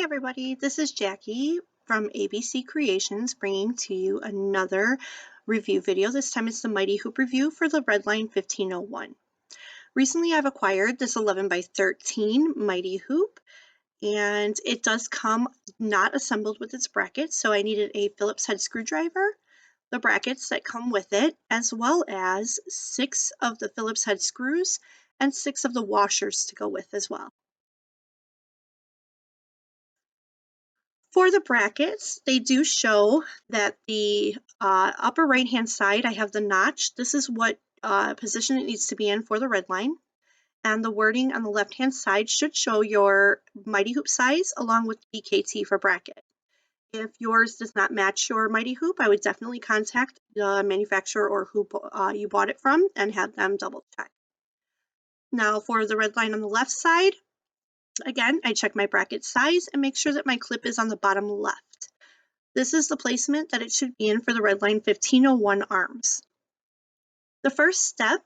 everybody, this is Jackie from ABC Creations bringing to you another review video. This time it's the Mighty Hoop review for the Redline 1501. Recently I've acquired this 11 by 13 Mighty Hoop, and it does come not assembled with its brackets, so I needed a Phillips head screwdriver, the brackets that come with it, as well as 6 of the Phillips head screws and 6 of the washers to go with as well. For the brackets, they do show that the upper right-hand side, I have the notch. This is what position it needs to be in for the Redline. And the wording on the left-hand side should show your Mighty Hoop size along with BKT for bracket. If yours does not match your Mighty Hoop, I would definitely contact the manufacturer or who you bought it from and have them double check. Now for the Redline on the left side, again, I check my bracket size and make sure that my clip is on the bottom left. This is the placement that it should be in for the Redline 1501 arms. The first step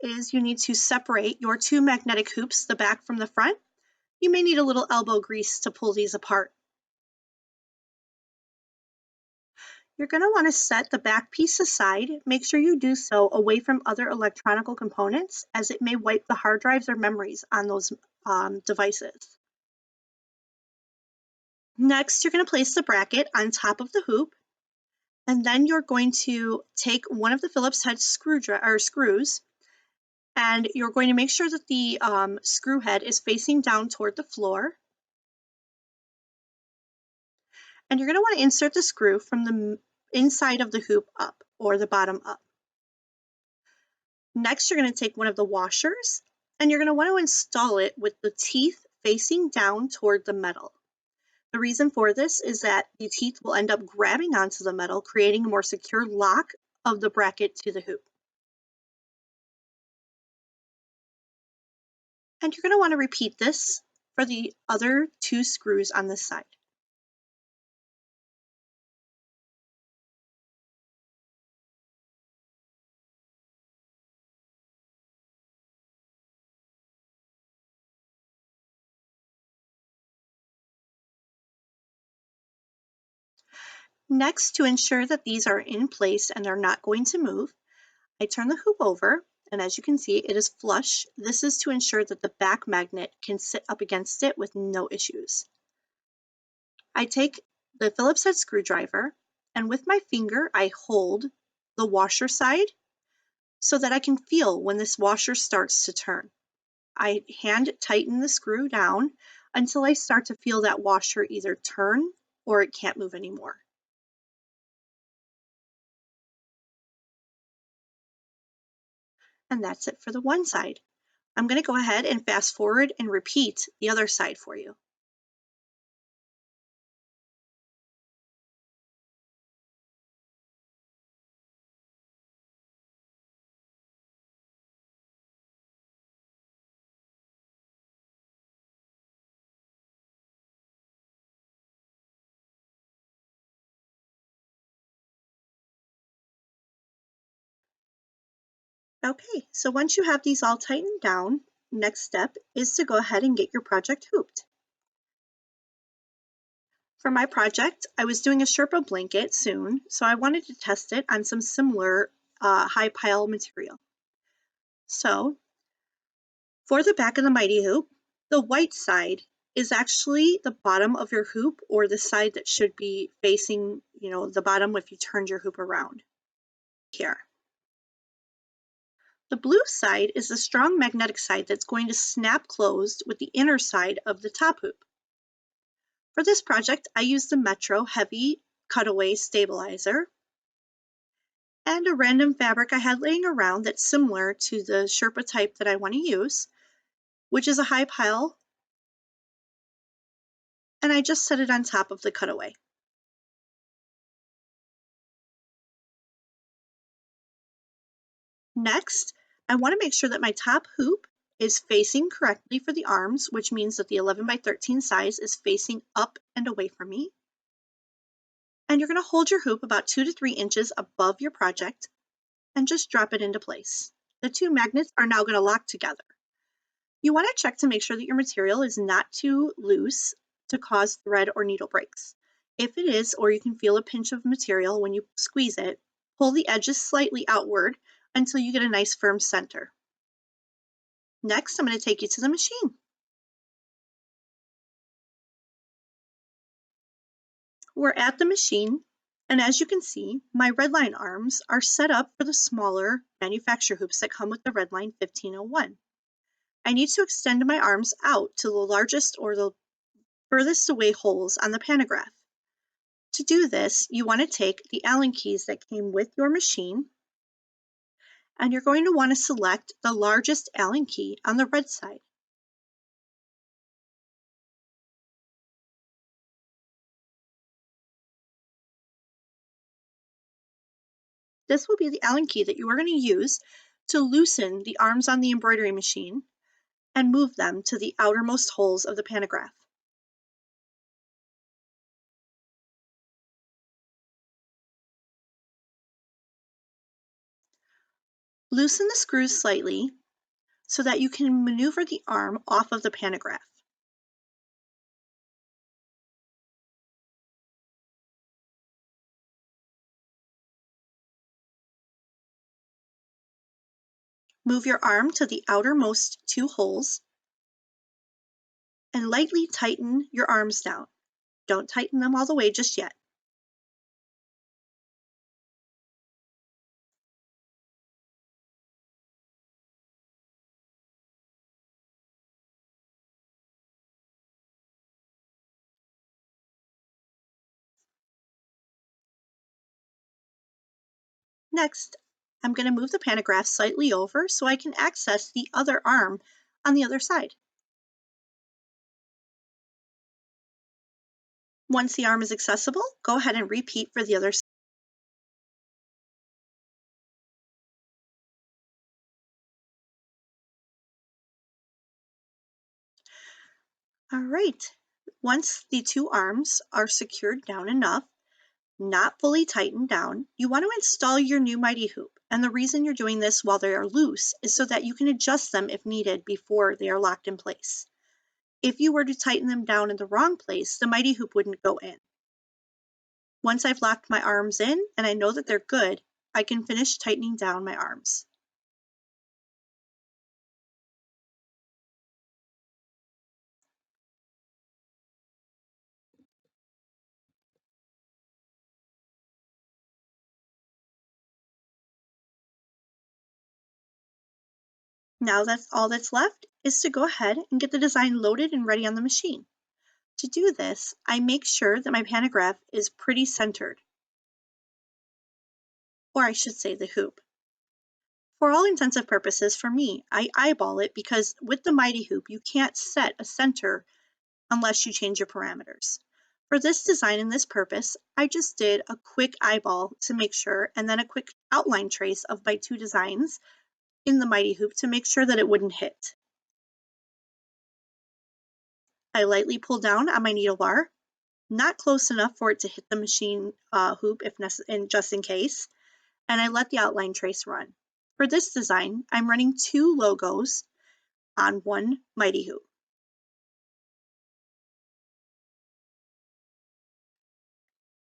is you need to separate your 2 magnetic hoops, the back from the front. You may need a little elbow grease to pull these apart. You're going to want to set the back piece aside. Make sure you do so away from other electronic components, as it may wipe the hard drives or memories on those devices. Next, you're going to place the bracket on top of the hoop, and then you're going to take one of the Phillips head screws, and you're going to make sure that the screw head is facing down toward the floor. And you're going to want to insert the screw from the inside of the hoop up, or the bottom up. Next, you're going to take one of the washers, and you're going to want to install it with the teeth facing down toward the metal. The reason for this is that the teeth will end up grabbing onto the metal, creating a more secure lock of the bracket to the hoop. And you're going to want to repeat this for the other 2 screws on this side. Next, to ensure that these are in place and they're not going to move, I turn the hoop over, and as you can see, it is flush. This is to ensure that the back magnet can sit up against it with no issues. I take the Phillips head screwdriver, and with my finger, I hold the washer side so that I can feel when this washer starts to turn. I hand tighten the screw down until I start to feel that washer either turn or it can't move anymore. And that's it for the one side. I'm going to go ahead and fast forward and repeat the other side for you. Okay, so once you have these all tightened down, next step is to go ahead and get your project hooped. For my project, I was doing a Sherpa blanket soon, so I wanted to test it on some similar high pile material. So, for the back of the Mighty Hoop, the white side is actually the bottom of your hoop, or the side that should be facing, the bottom if you turned your hoop around here. The blue side is the strong magnetic side that's going to snap closed with the inner side of the top hoop. For this project, I used the Metro Heavy Cutaway Stabilizer and a random fabric I had laying around that's similar to the Sherpa type that I want to use, which is a high pile, and I just set it on top of the cutaway. Next, I want to make sure that my top hoop is facing correctly for the arms, which means that the 11 by 13 size is facing up and away from me. And you're going to hold your hoop about 2 to 3 inches above your project and just drop it into place. The 2 magnets are now going to lock together. You want to check to make sure that your material is not too loose to cause thread or needle breaks. If it is, or you can feel a pinch of material when you squeeze it, pull the edges slightly outward until you get a nice firm center. Next, I'm going to take you to the machine. We're at the machine, and as you can see, my Redline arms are set up for the smaller manufacturer hoops that come with the Redline 1501. I need to extend my arms out to the largest or the furthest away holes on the pantograph. To do this, you want to take the Allen keys that came with your machine, and you're going to want to select the largest Allen key on the red side. This will be the Allen key that you are going to use to loosen the arms on the embroidery machine and move them to the outermost holes of the pantograph. Loosen the screws slightly so that you can maneuver the arm off of the pantograph. Move your arm to the outermost two holes and lightly tighten your arms down. Don't tighten them all the way just yet. Next, I'm going to move the pantograph slightly over so I can access the other arm on the other side. Once the arm is accessible, go ahead and repeat for the other side. All right, once the two arms are secured down enough, not fully tightened down, you want to install your new Mighty Hoop. And the reason you're doing this while they are loose is so that you can adjust them if needed before they are locked in place. If you were to tighten them down in the wrong place, the Mighty Hoop wouldn't go in. Once I've locked my arms in and I know that they're good, I can finish tightening down my arms. Now that's all that's left is to go ahead and get the design loaded and ready on the machine. To do this, I make sure that my pantograph is pretty centered, or I should say the hoop. For all intents and purposes, for me, I eyeball it because with the Mighty Hoop, you can't set a center unless you change your parameters. For this design and this purpose, I just did a quick eyeball to make sure, and then a quick outline trace of my two designs in the Mighty Hoop to make sure that it wouldn't hit. I lightly pull down on my needle bar, not close enough for it to hit the machine hoop if necessary, just in case, and I let the outline trace run. For this design, I'm running two logos on one Mighty Hoop.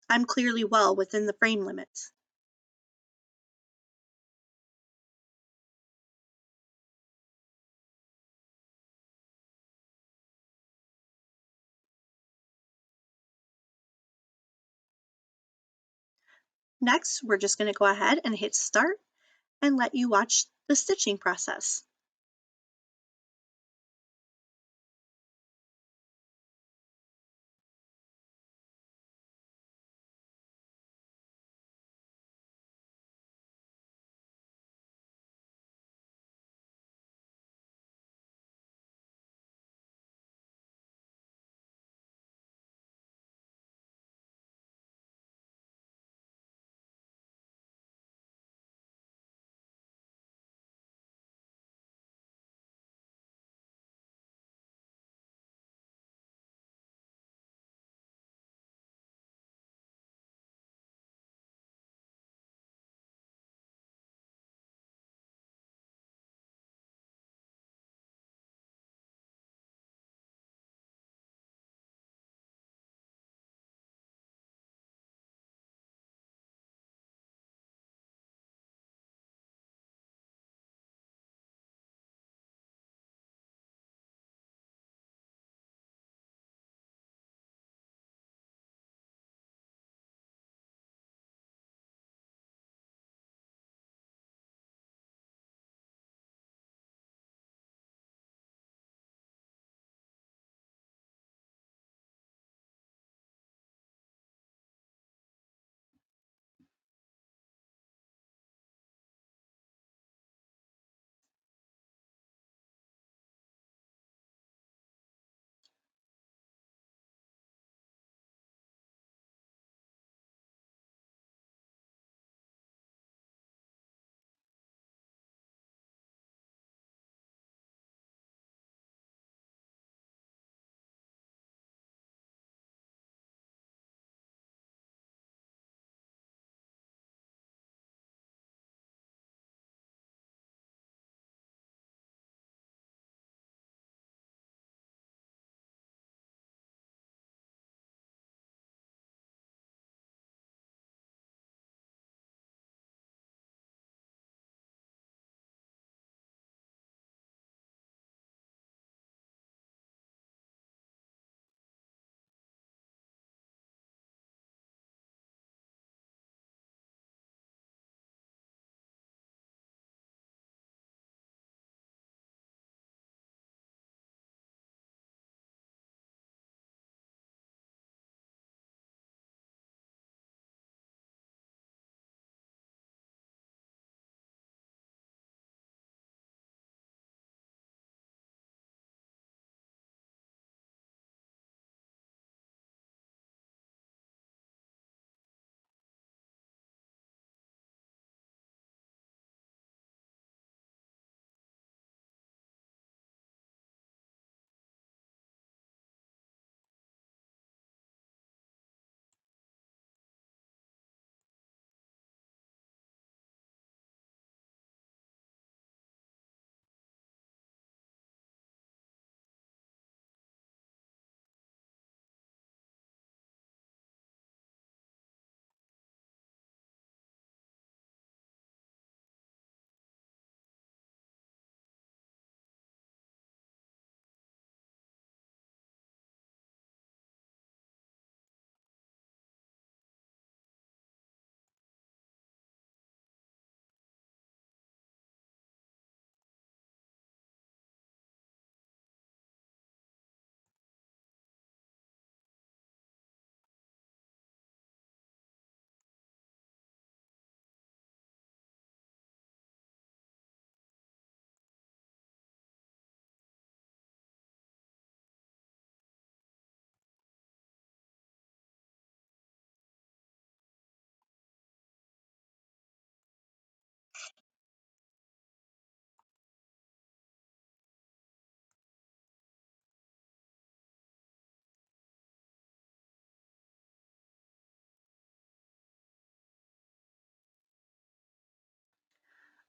I'm clearly well within the frame limits. Next, we're just going to go ahead and hit start and let you watch the stitching process.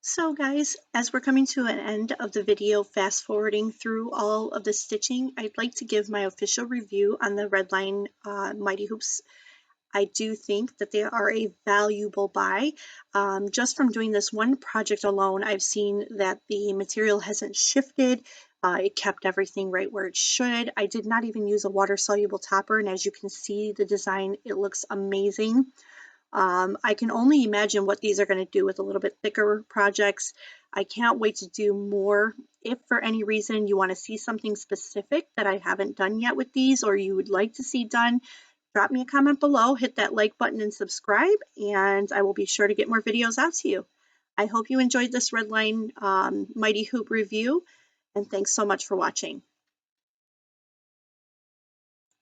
So guys, as we're coming to an end of the video, fast forwarding through all of the stitching, I'd like to give my official review on the Redline Mighty Hoops. I do think that they are a valuable buy. Just from doing this one project alone, I've seen that the material hasn't shifted. It kept everything right where it should. I did not even use a water-soluble topper, and as you can see, the design, it looks amazing. I can only imagine what these are going to do with a little bit thicker projects. I can't wait to do more. If for any reason you want to see something specific that I haven't done yet with these, or you would like to see done, drop me a comment below, hit that like button and subscribe, and I will be sure to get more videos out to you. I hope you enjoyed this Redline Mighty Hoop review, and thanks so much for watching.